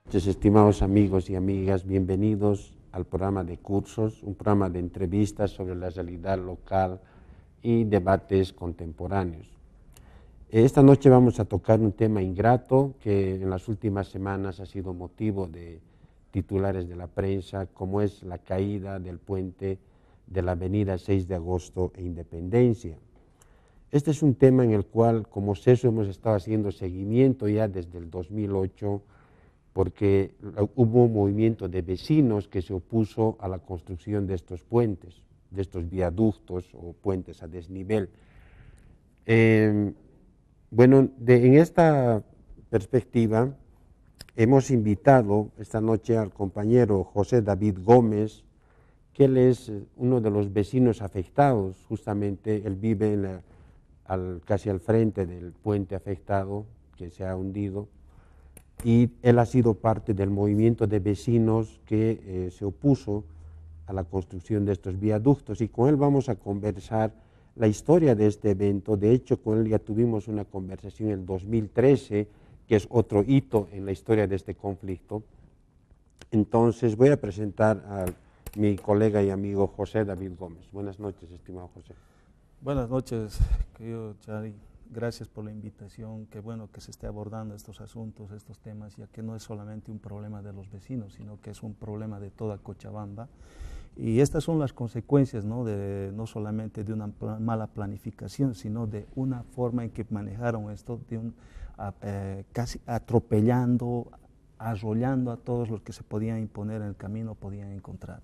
Noches, estimados amigos y amigas, bienvenidos al programa de cursos, un programa de entrevistas sobre la realidad local y debates contemporáneos. Esta noche vamos a tocar un tema ingrato que en las últimas semanas ha sido motivo de titulares de la prensa, como es la caída del puente de la avenida 6 de agosto e Independencia. Este es un tema en el cual, como CESO, hemos estado haciendo seguimiento ya desde el 2008, porque hubo un movimiento de vecinos que se opuso a la construcción de estos puentes, de estos viaductos o puentes a desnivel. En esta perspectiva hemos invitado esta noche al compañero José David Gómez, que él es uno de los vecinos afectados. Justamente él vive casi al frente del puente afectado que se ha hundido, y él ha sido parte del movimiento de vecinos que se opuso a la construcción de estos viaductos, y con él vamos a conversar la historia de este evento. De hecho, con él ya tuvimos una conversación en el 2013, que es otro hito en la historia de este conflicto. Entonces voy a presentar a mi colega y amigo José David Gómez. Buenas noches, estimado José. Buenas noches, querido Chari. Gracias por la invitación. Qué bueno que se esté abordando estos asuntos, estos temas, ya que no es solamente un problema de los vecinos, sino que es un problema de toda Cochabamba. Y estas son las consecuencias, no solamente de una mala planificación, sino de una forma en que manejaron esto, casi atropellando, arrollando a todos los que se podían imponer en el camino, podían encontrar.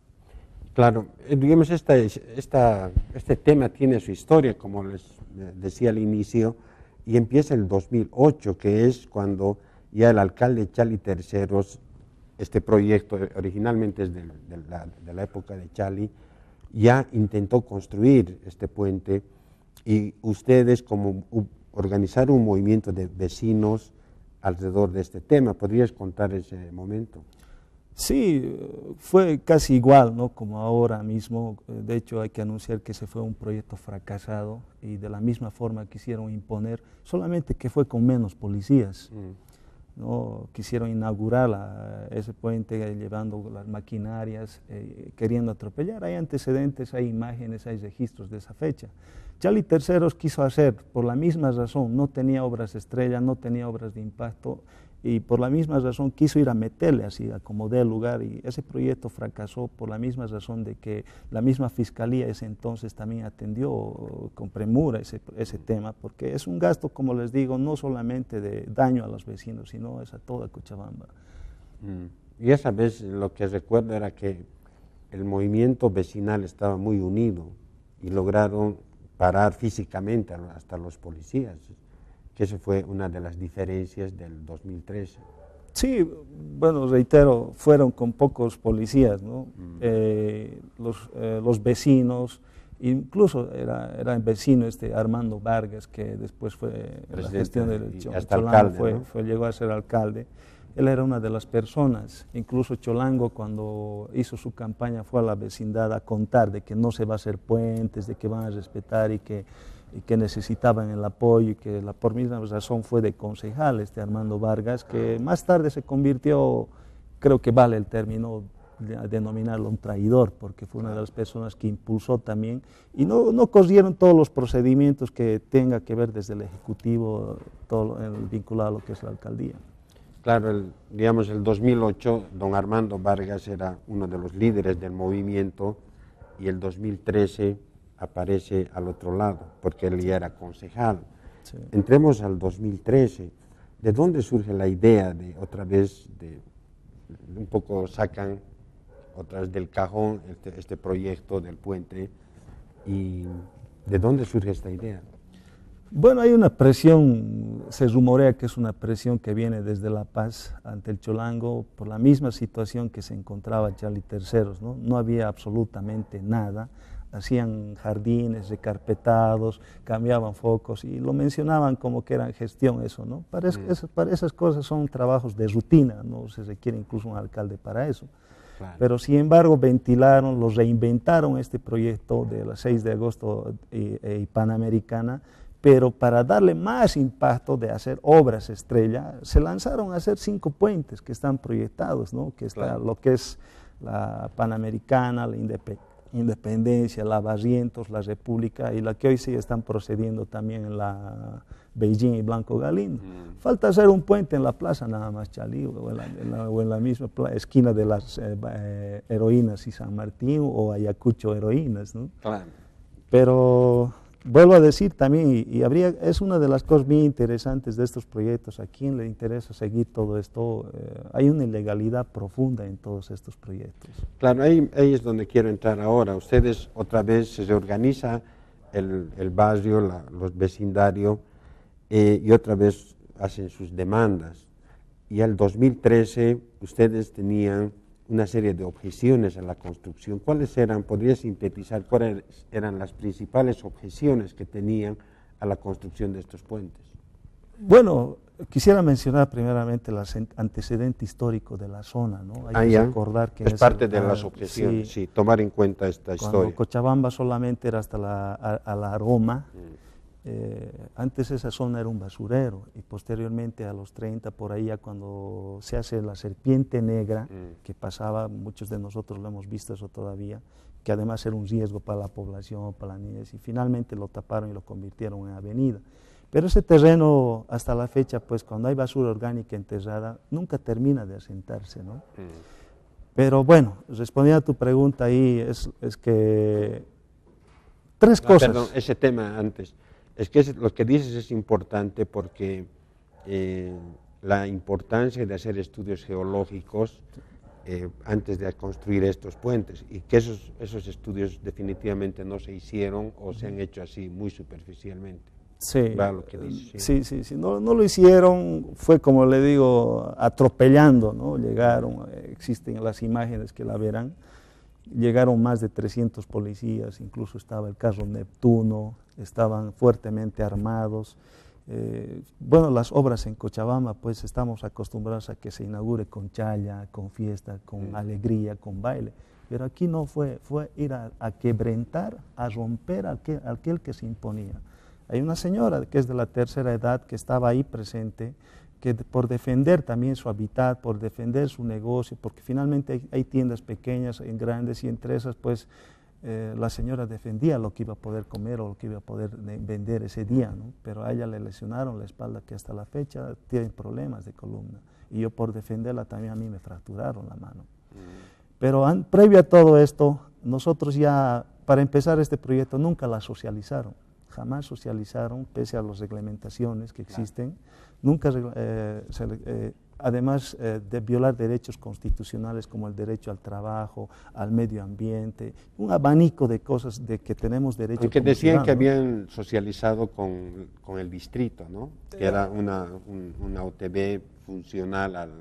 Claro, digamos, este tema tiene su historia, como les decía al inicio, y empieza en el 2008, que es cuando ya el alcalde Chali Terceros, este proyecto originalmente es de la época de Chali, ya intentó construir este puente, y ustedes como organizaron un movimiento de vecinos alrededor de este tema. ¿Podrías contar ese momento? Sí, fue casi igual, ¿no?, como ahora mismo. De hecho, hay que anunciar que ese fue un proyecto fracasado, y de la misma forma quisieron imponer, solamente que fue con menos policías. ¿No? Quisieron inaugurar ese puente llevando las maquinarias, queriendo atropellar. Hay antecedentes, hay imágenes, hay registros de esa fecha. Chali Terceros quiso hacer, por la misma razón, no tenía obras estrella, no tenía obras de impacto, y por la misma razón quiso ir a meterle así, a como dé lugar, y ese proyecto fracasó por la misma razón de que la misma fiscalía ese entonces también atendió con premura ese tema, porque es un gasto, como les digo, no solamente de daño a los vecinos, sino es a toda Cochabamba. Y esa vez lo que recuerdo era que el movimiento vecinal estaba muy unido y lograron parar físicamente hasta los policías, que esa fue una de las diferencias del 2013. Sí, bueno, reitero, fueron con pocos policías, ¿no? Los vecinos, incluso era el vecino Armando Vargas, que después fue la gestión del Cholango, llegó a ser alcalde. Él era una de las personas. Incluso Cholango, cuando hizo su campaña, fue a la vecindad a contar de que no se va a hacer puentes, de que van a respetar, y que necesitaban el apoyo, y que por misma razón fue de concejal Armando Vargas, que más tarde se convirtió, creo que vale el término, denominarlo un traidor, porque fue una de las personas que impulsó también, y no corrieron todos los procedimientos que tenga que ver desde el Ejecutivo, todo vinculado a lo que es la alcaldía. Claro, el 2008, don Armando Vargas era uno de los líderes del movimiento, y el 2013 aparece al otro lado, porque él ya era concejal. Sí. Entremos al 2013. ¿De dónde surge la idea de otra vez, un poco sacan otra vez del cajón este proyecto del puente, y de dónde surge esta idea? Bueno, hay una presión, se rumorea que es una presión que viene desde La Paz ante el Cholango por la misma situación que se encontraba Chali Terceros, ¿no? No había absolutamente nada. Hacían jardines recarpetados, cambiaban focos, y lo mencionaban como que era gestión eso, ¿no? Para esas cosas son trabajos de rutina, no se requiere incluso un alcalde para eso. Claro. Pero sin embargo ventilaron, reinventaron este proyecto de la 6 de agosto y Panamericana, pero para darle más impacto de hacer obras estrella, se lanzaron a hacer 5 puentes que están proyectados, ¿no? Que está Claro. lo que es la Panamericana, la Independencia, la Barrientos, la República y la que hoy sí están procediendo también en la Beijing y Blanco Galindo. Falta hacer un puente en la plaza nada más, Chalí, o en la misma esquina de las Heroínas y San Martín o Ayacucho Heroínas, ¿no? Claro. Pero vuelvo a decir también, es una de las cosas bien interesantes de estos proyectos, a quien le interesa seguir todo esto, hay una ilegalidad profunda en todos estos proyectos. Claro, ahí es donde quiero entrar ahora. Ustedes otra vez se reorganiza el barrio, los vecindarios, y otra vez hacen sus demandas. Y al 2013 ustedes tenían una serie de objeciones a la construcción. ¿Cuáles eran? ¿Podría sintetizar cuáles eran las principales objeciones que tenían a la construcción de estos puentes? Bueno, quisiera mencionar primeramente el antecedente histórico de la zona, ¿no? Hay que recordar que es parte de las objeciones, sí, tomar en cuenta esta historia. Cuando Cochabamba solamente era hasta a la Aroma, antes esa zona era un basurero y posteriormente a los 30 por ahí cuando se hace la Serpiente Negra, que pasaba, muchos de nosotros lo hemos visto eso todavía, que además era un riesgo para la población, para la niñez, y finalmente lo taparon y lo convirtieron en avenida. Pero ese terreno hasta la fecha, pues cuando hay basura orgánica enterrada, nunca termina de asentarse, ¿no? Pero bueno, respondiendo a tu pregunta ahí, es que tres cosas. Perdón, ese tema antes. Es que lo que dices es importante porque la importancia de hacer estudios geológicos antes de construir estos puentes y que esos estudios definitivamente no se hicieron o se han hecho así muy superficialmente. Sí, Lo que dices, sí. No lo hicieron, fue como le digo, atropellando, ¿no? Llegaron, existen las imágenes que la verán, llegaron más de 300 policías, incluso estaba el carro Neptuno, estaban fuertemente armados. Bueno, las obras en Cochabamba, pues estamos acostumbrados a que se inaugure con challa, con fiesta, con alegría, con baile, pero aquí no fue ir a quebrantar, a romper aquel que se imponía. Hay una señora que es de la tercera edad que estaba ahí presente, que por defender también su hábitat, por defender su negocio, porque finalmente hay tiendas pequeñas, grandes, y entre esas pues la señora defendía lo que iba a poder comer o lo que iba a poder vender ese día, ¿no? Pero a ella le lesionaron la espalda que hasta la fecha tiene problemas de columna, y yo por defenderla también a mí me fracturaron la mano. Pero previo a todo esto, nosotros ya, para empezar este proyecto, nunca la socializaron. Jamás socializaron, pese a las reglamentaciones que existen, nunca, además de violar derechos constitucionales como el derecho al trabajo, al medio ambiente, un abanico de cosas de que tenemos derecho. Aunque decían que habían socializado con el distrito, ¿no? Que era una OTB funcional a la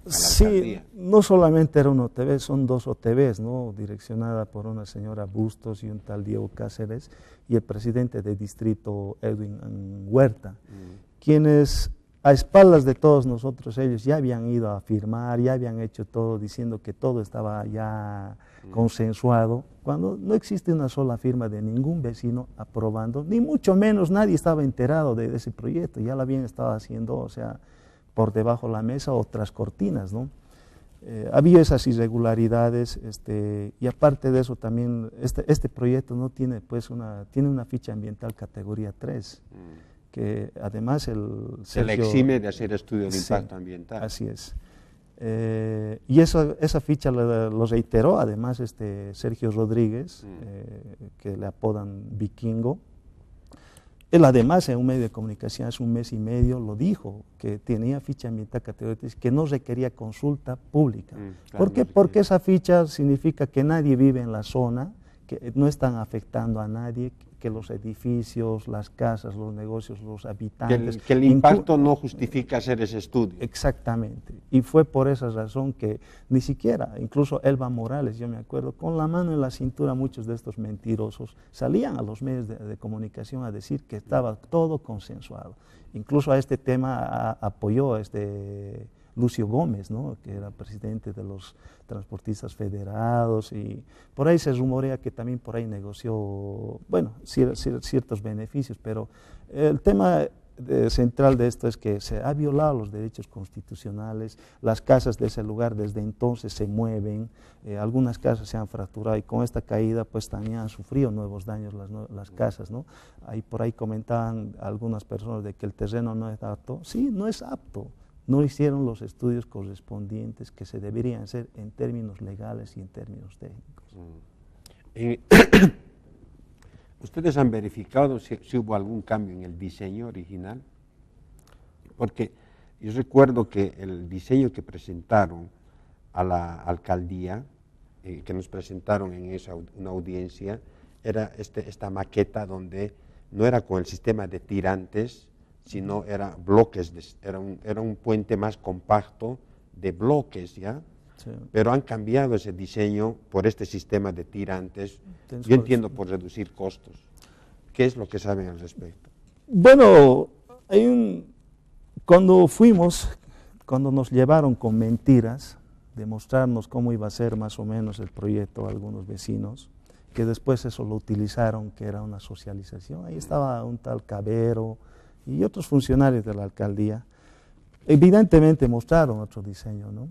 alcaldía. No solamente era una OTB, son 2 OTBs, ¿no? Direccionada por una señora Bustos y un tal Diego Cáceres y el presidente del distrito Edwin Huerta, quienes a espaldas de todos nosotros ellos ya habían ido a firmar, ya habían hecho todo diciendo que todo estaba ya consensuado, cuando no existe una sola firma de ningún vecino aprobando, ni mucho menos nadie estaba enterado de ese proyecto, ya lo habían estado haciendo, o sea, por debajo de la mesa o tras cortinas, ¿no? Había esas irregularidades, y aparte de eso también este proyecto no tiene, pues, tiene una ficha ambiental categoría 3, que además se le exime de hacer estudios de impacto ambiental. Así es. Y esa ficha lo reiteró además Sergio Rodríguez, que le apodan Vikingo. Él además en un medio de comunicación hace un mes y medio lo dijo, que tenía ficha ambiental categoría 3, que no requería consulta pública. Claro, ¿Por qué? Porque esa ficha significa que nadie vive en la zona, que no están afectando a nadie, que los edificios, las casas, los negocios, los habitantes... Que el impacto no justifica hacer ese estudio. Exactamente, y fue por esa razón que ni siquiera, incluso Elba Morales, yo me acuerdo, con la mano en la cintura muchos de estos mentirosos salían a los medios de comunicación a decir que estaba todo consensuado. Incluso a este tema apoyó Lucio Gómez, ¿no? Que era presidente de los transportistas federados, y por ahí se rumorea que también por ahí negoció, bueno, ciertos beneficios, pero el tema central de esto es que se ha violado los derechos constitucionales, las casas de ese lugar desde entonces se mueven, algunas casas se han fracturado y con esta caída pues también han sufrido nuevos daños las casas, ¿no? Ahí por ahí comentaban algunas personas de que el terreno no es apto. Sí, no es apto, no hicieron los estudios correspondientes que se deberían hacer en términos legales y en términos técnicos. ¿Ustedes han verificado si hubo algún cambio en el diseño original? Porque yo recuerdo que el diseño que presentaron a la alcaldía, que nos presentaron en una audiencia, era esta maqueta donde no era con el sistema de tirantes, sino era bloques, era un puente más compacto de bloques, ¿ya? Sí. Pero han cambiado ese diseño por este sistema de tirantes, yo entiendo por reducir costos. ¿Qué es lo que saben al respecto? Bueno, cuando nos llevaron con mentiras, de mostrarnos cómo iba a ser más o menos el proyecto a algunos vecinos, que después eso lo utilizaron, que era una socialización. Ahí estaba un tal Cabero y otros funcionarios de la alcaldía. Evidentemente mostraron otro diseño, ¿no?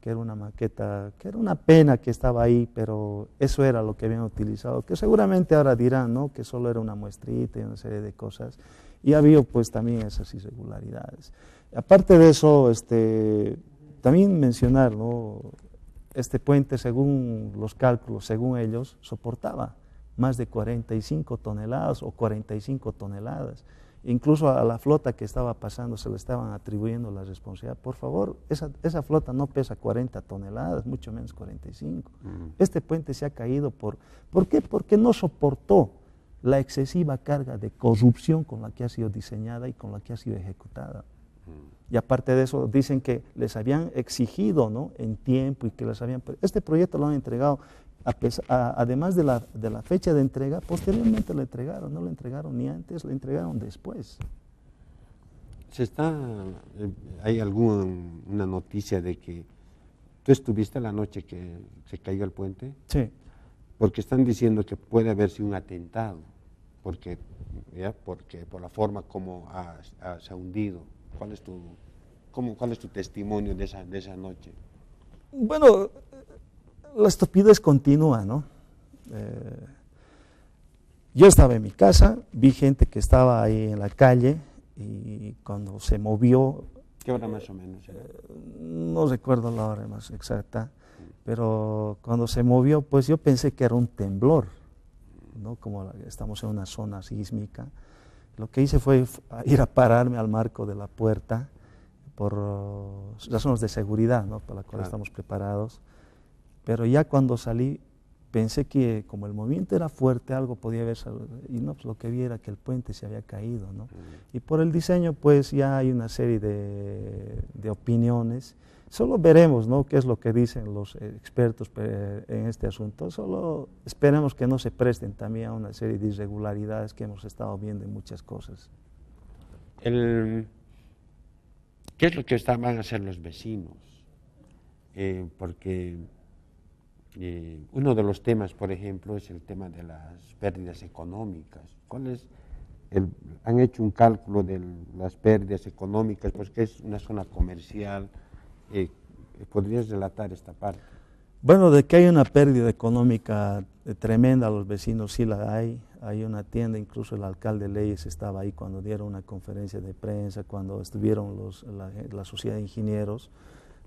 Que era una maqueta, que era una pena que estaba ahí, pero eso era lo que habían utilizado, que seguramente ahora dirán, ¿no? Que solo era una muestrita y una serie de cosas, y había pues también esas irregularidades. Aparte de eso, también mencionar, ¿no? Este puente, según los cálculos, según ellos, soportaba más de 45 toneladas o 45 toneladas. Incluso a la flota que estaba pasando se le estaban atribuyendo la responsabilidad. Por favor, esa flota no pesa 40 toneladas, mucho menos 45. Este puente se ha caído ¿por qué? Porque no soportó la excesiva carga de corrupción con la que ha sido diseñada y con la que ha sido ejecutada. Y aparte de eso, dicen que les habían exigido, ¿no? En tiempo y que les habían... Este proyecto lo han entregado, además de la fecha de entrega, posteriormente lo entregaron, no lo entregaron ni antes, lo entregaron después. ¿Hay alguna noticia de que tú estuviste la noche que se cayó el puente? Sí. Porque están diciendo que puede haber sido un atentado, porque por la forma como se ha hundido. ¿Cuál es tu testimonio de esa noche? Bueno, la estupidez continúa, ¿no? Yo estaba en mi casa, vi gente que estaba ahí en la calle y cuando se movió... ¿Qué hora más o menos? No recuerdo la hora más exacta, pero cuando se movió, pues yo pensé que era un temblor, ¿no? Como estamos en una zona sísmica. Lo que hice fue ir a pararme al marco de la puerta por razones de seguridad, ¿no? Para la cual estamos preparados. Pero ya cuando salí, pensé que como el movimiento era fuerte, algo podía haber salido, y no, pues lo que vi era que el puente se había caído, ¿no? Y por el diseño, pues ya hay una serie de opiniones. Solo veremos, ¿no? Qué es lo que dicen los expertos en este asunto. Solo esperemos que no se presten también a una serie de irregularidades que hemos estado viendo en muchas cosas. ¿Qué es lo que van a hacer los vecinos? Porque uno de los temas, por ejemplo, es el tema de las pérdidas económicas. Han hecho un cálculo de las pérdidas económicas, porque es una zona comercial. ¿Podrías relatar esta parte? Bueno, de que hay una pérdida económica tremenda a los vecinos, sí la hay. Hay una tienda, incluso el alcalde Leyes estaba ahí cuando dieron una conferencia de prensa, cuando estuvieron la sociedad de ingenieros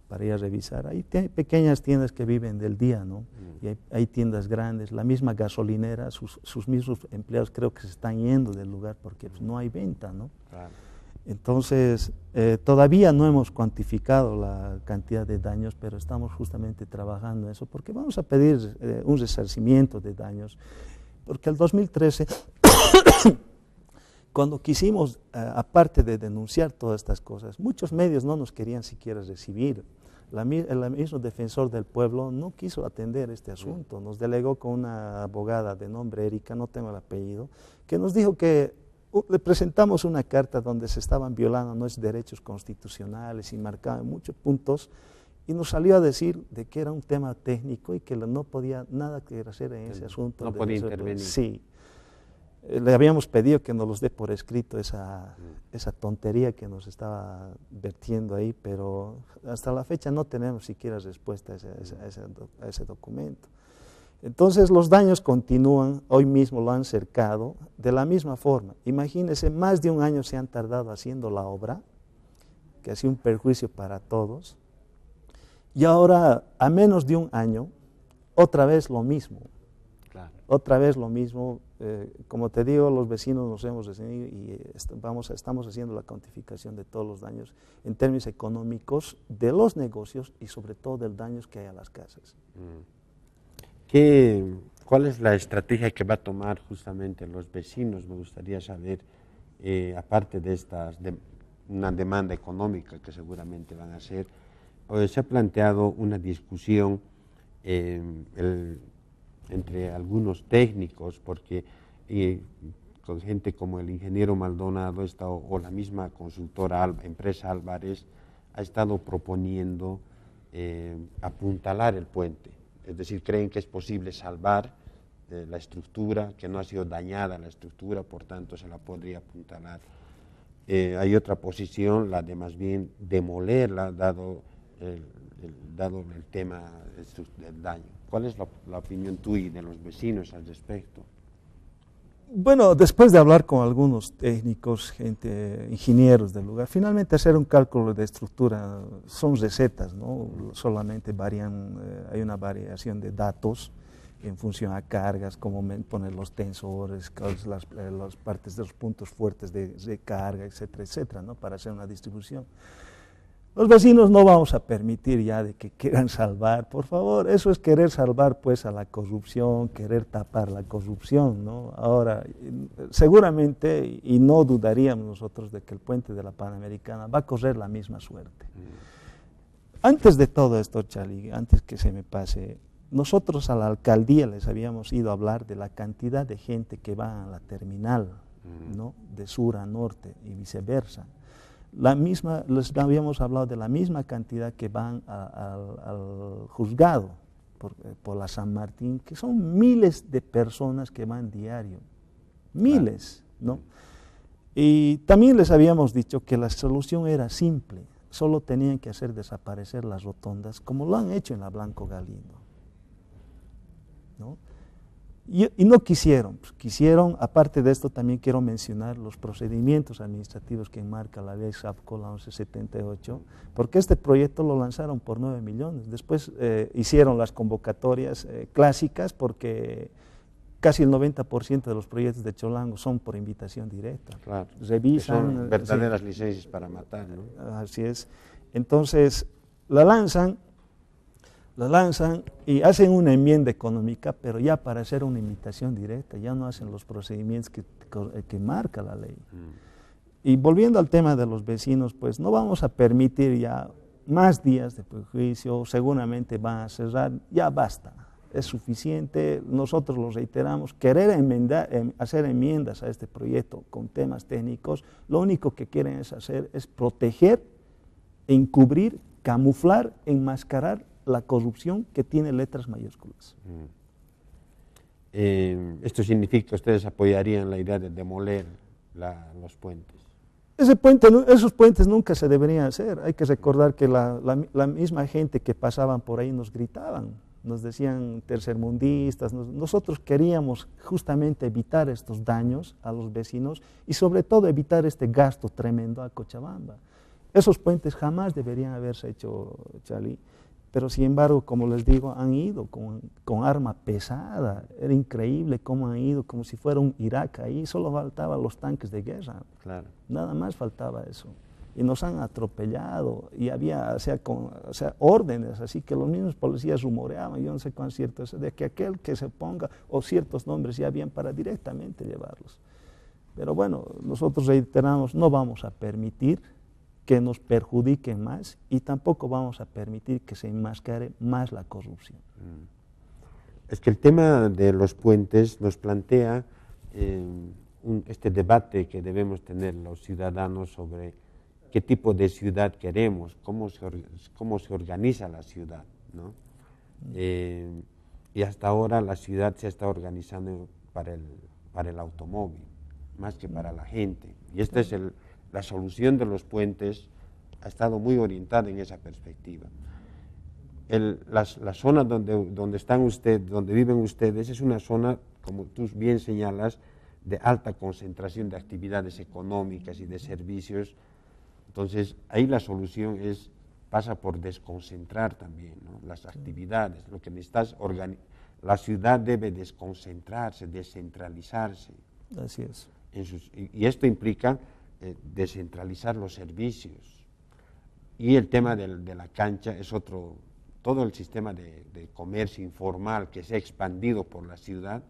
para ir a revisar. Hay pequeñas tiendas que viven del día, ¿no? Y hay tiendas grandes, la misma gasolinera, sus mismos empleados creo que se están yendo del lugar porque pues, no hay venta, ¿no? Claro. Entonces, todavía no hemos cuantificado la cantidad de daños, pero estamos justamente trabajando en eso, porque vamos a pedir un resarcimiento de daños, porque el 2013, cuando quisimos, aparte de denunciar todas estas cosas, muchos medios no nos querían siquiera recibir. El mismo defensor del pueblo no quiso atender este asunto, nos delegó con una abogada de nombre Erika, no tengo el apellido, que nos dijo que le presentamos una carta donde se estaban violando nuestros derechos constitucionales y marcaban muchos puntos, y nos salió a decir de que era un tema técnico y que no podía nada que hacer en ese asunto. No podía intervenir. Sí. Le habíamos pedido que nos los dé por escrito esa tontería que nos estaba vertiendo ahí, pero hasta la fecha no tenemos siquiera respuesta a ese documento. Entonces los daños continúan, hoy mismo lo han cercado, de la misma forma. Imagínense, más de un año se han tardado haciendo la obra, que ha sido un perjuicio para todos, y ahora, a menos de un año, otra vez lo mismo. Claro. Otra vez lo mismo. Como te digo, los vecinos nos hemos reunido y estamos haciendo la cuantificación de todos los daños en términos económicos de los negocios y sobre todo del daño que hay a las casas. ¿Cuál es la estrategia que va a tomar justamente los vecinos? Me gustaría saber, aparte de una demanda económica que seguramente van a hacer, se ha planteado una discusión entre algunos técnicos, porque con gente como el ingeniero Maldonado o la misma consultora empresa Álvarez ha estado proponiendo apuntalar el puente. Es decir, creen que es posible salvar la estructura, que no ha sido dañada la estructura, por tanto se la podría apuntalar. Hay otra posición, la de más bien demolerla, dado el tema del daño. ¿Cuál es la opinión tuya y de los vecinos al respecto? Bueno, después de hablar con algunos técnicos, ingenieros del lugar, finalmente hacer un cálculo de estructura son recetas, ¿no? Solamente hay una variación de datos en función a cargas, cómo poner los tensores, las partes de los puntos fuertes de carga, etcétera, etcétera, ¿no? Para hacer una distribución. Los vecinos no vamos a permitir ya de que quieran salvar, por favor, eso es querer salvar pues a la corrupción, querer tapar la corrupción, ¿no? Ahora, seguramente, y no dudaríamos nosotros de que el puente de la Panamericana va a correr la misma suerte. Antes de todo esto, Charlie, antes que se me pase, nosotros a la alcaldía les habíamos ido a hablar de la cantidad de gente que va a la terminal, ¿no? De sur a norte y viceversa. Les habíamos hablado de la misma cantidad que van al juzgado por la San Martín, que son miles de personas que van diario, miles, ¿no? Y también les habíamos dicho que la solución era simple, solo tenían que hacer desaparecer las rotondas, como lo han hecho en la Blanco Galindo, ¿no? Y no quisieron, aparte de esto también quiero mencionar los procedimientos administrativos que enmarca la ley SAFCO, la 1178, porque este proyecto lo lanzaron por 9 millones, después hicieron las convocatorias clásicas porque casi el 90% de los proyectos de Cholango son por invitación directa. Claro, revisan, son verdaderas licencias para matar, ¿no? Así es, entonces la lanzan y hacen una enmienda económica, pero ya para hacer una invitación directa, ya no hacen los procedimientos que marca la ley. Y volviendo al tema de los vecinos, pues no vamos a permitir ya más días de perjuicio, seguramente van a cerrar, ya basta, es suficiente, nosotros lo reiteramos, querer hacer enmiendas a este proyecto con temas técnicos, lo único que quieren es proteger, encubrir, camuflar, enmascarar la corrupción que tiene letras mayúsculas. ¿Esto significa que ustedes apoyarían la idea de demoler los puentes? Esos puentes nunca se deberían hacer. Hay que recordar que la misma gente que pasaban por ahí nos gritaban, nos decían tercermundistas. Nosotros queríamos justamente evitar estos daños a los vecinos y sobre todo evitar este gasto tremendo a Cochabamba. Esos puentes jamás deberían haberse hecho, Charlie. Pero sin embargo, como les digo, han ido con arma pesada. Era increíble cómo han ido, como si fuera un Irak ahí. Solo faltaban los tanques de guerra. Claro. Nada más faltaba eso. Y nos han atropellado. Y había órdenes, así que los mismos policías rumoreaban, yo no sé cuán cierto es, de que aquel que se ponga, o ciertos nombres ya habían para directamente llevarlos. Pero bueno, nosotros reiteramos, no vamos a permitir que nos perjudiquen más y tampoco vamos a permitir que se enmascare más la corrupción. Es que el tema de los puentes nos plantea este debate que debemos tener los ciudadanos sobre qué tipo de ciudad queremos, cómo se organiza la ciudad, ¿no? Y hasta ahora la ciudad se está organizando para el automóvil, más que para la gente. Y esta es la solución de los puentes, ha estado muy orientada en esa perspectiva. La zona donde están ustedes, donde viven ustedes, es una zona, como tú bien señalas, de alta concentración de actividades económicas y de servicios. Entonces, ahí la solución pasa por desconcentrar también, ¿no?, las actividades. Lo que necesitas, la ciudad debe desconcentrarse, descentralizarse. Así es. Y esto implica descentralizar los servicios. Y el tema de la cancha es otro. Todo el sistema de comercio informal que se ha expandido por la ciudad,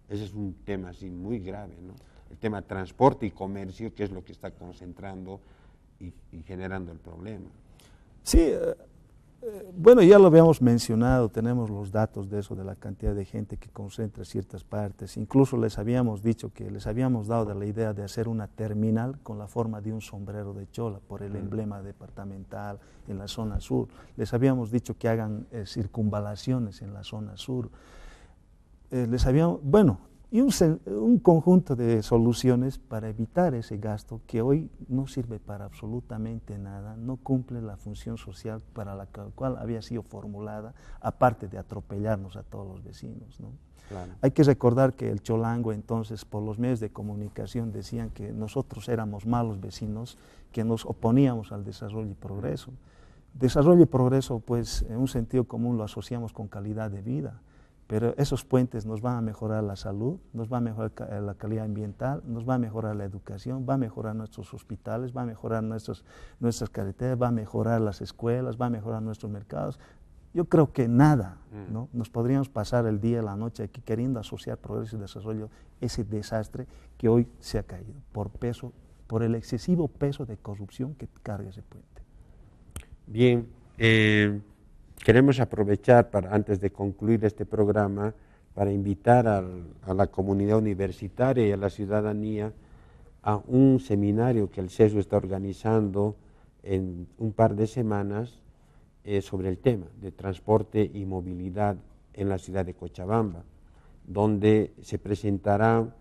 ese es un tema así muy grave, ¿no? El tema transporte y comercio, que es lo que está concentrando y generando el problema. Sí, bueno, ya lo habíamos mencionado, tenemos los datos de eso, de la cantidad de gente que concentra ciertas partes. Incluso les habíamos dicho que les habíamos dado la idea de hacer una terminal con la forma de un sombrero de chola, por el emblema departamental en la zona sur. Les habíamos dicho que hagan circunvalaciones en la zona sur. Y un conjunto de soluciones para evitar ese gasto que hoy no sirve para absolutamente nada, no cumple la función social para la cual había sido formulada, aparte de atropellarnos a todos los vecinos, ¿no? Claro. Hay que recordar que el Cholango entonces, por los medios de comunicación, decían que nosotros éramos malos vecinos, que nos oponíamos al desarrollo y progreso. Desarrollo y progreso, pues, en un sentido común lo asociamos con calidad de vida. Pero esos puentes nos van a mejorar la salud, nos va a mejorar la calidad ambiental, nos va a mejorar la educación, va a mejorar nuestros hospitales, va a mejorar nuestras carreteras, va a mejorar las escuelas, va a mejorar nuestros mercados. Yo creo que nada, ¿no? Nos podríamos pasar el día y la noche aquí queriendo asociar progreso y desarrollo, ese desastre que hoy se ha caído por el excesivo peso de corrupción que carga ese puente. Bien. Queremos aprovechar, antes de concluir este programa, para invitar a la comunidad universitaria y a la ciudadanía a un seminario que el CESU está organizando en un par de semanas sobre el tema de transporte y movilidad en la ciudad de Cochabamba, donde se presentará,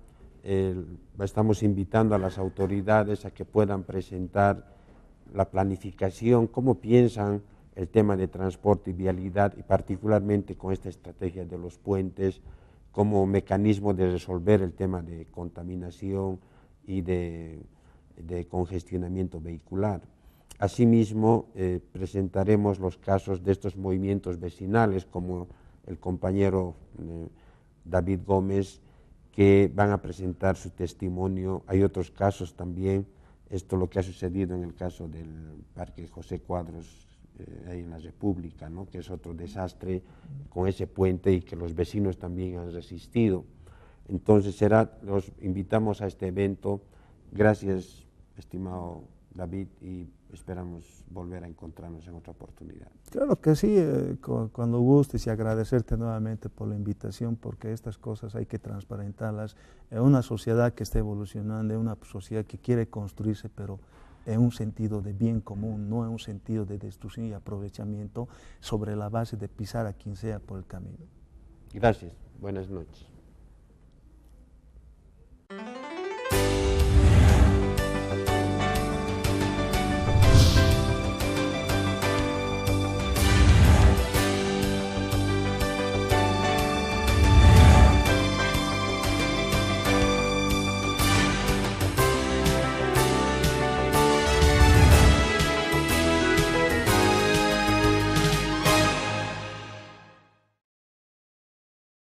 estamos invitando a las autoridades a que puedan presentar la planificación, cómo piensan el tema de transporte y vialidad, y particularmente con esta estrategia de los puentes como mecanismo de resolver el tema de contaminación y de congestionamiento vehicular. Asimismo, presentaremos los casos de estos movimientos vecinales, como el compañero David Gómez, que van a presentar su testimonio. Hay otros casos también, lo que ha sucedido en el caso del Parque José Cuadros, ahí en la República, ¿no?, que es otro desastre con ese puente y que los vecinos también han resistido. Entonces los invitamos a este evento. Gracias, estimado David, y esperamos volver a encontrarnos en otra oportunidad. Claro que sí, cuando gustes, y agradecerte nuevamente por la invitación, porque estas cosas hay que transparentarlas en una sociedad que está evolucionando, en una sociedad que quiere construirse, pero en un sentido de bien común, no en un sentido de destrucción y aprovechamiento sobre la base de pisar a quien sea por el camino. Gracias, buenas noches.